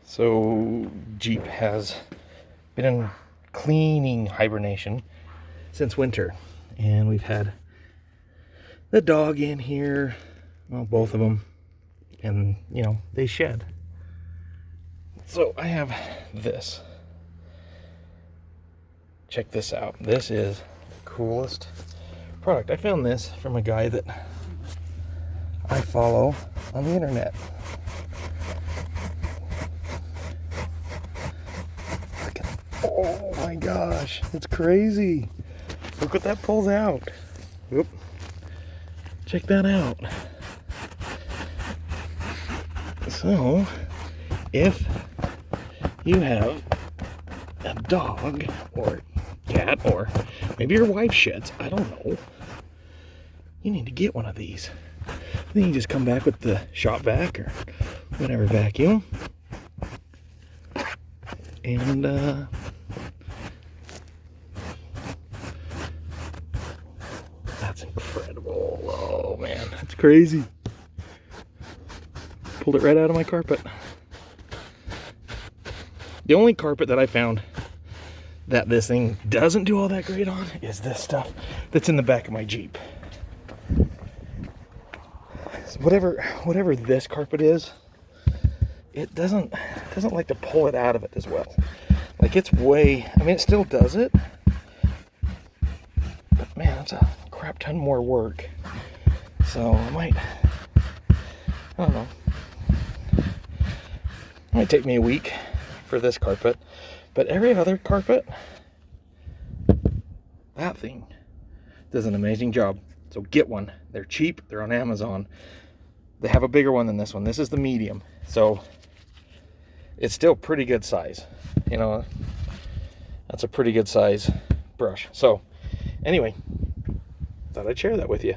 So Jeep has been in cleaning hibernation since winter, and we've had the dog in here, well, both of them, and you know, they shed. So I have this. Check this out. This is the coolest product. I found this from a guy that I follow on the internet. Look at, oh my gosh, it's crazy. Look what that pulls out. Whoop. Check that out. So, if you have a dog or cat, or maybe your wife sheds, I don't know, you need to get one of these. Then you just come back with the shop vac or whatever vacuum, and that's incredible. Oh man, that's crazy. Pulled it right out of my carpet. The only carpet that I found that this thing doesn't do all that great on is this stuff that's in the back of my Jeep. So whatever this carpet is, it doesn't like to pull it out of it as well. Like, it's way, I mean, it still does it, but man, it's a crap ton more work. So I don't know, it might take me a week for this carpet, but every other carpet, that thing does an amazing job. So get one. They're cheap. They're on Amazon. They have a bigger one than this one. This is the medium, so it's still pretty good size. You know, that's a pretty good size brush. So anyway, thought I'd share that with you.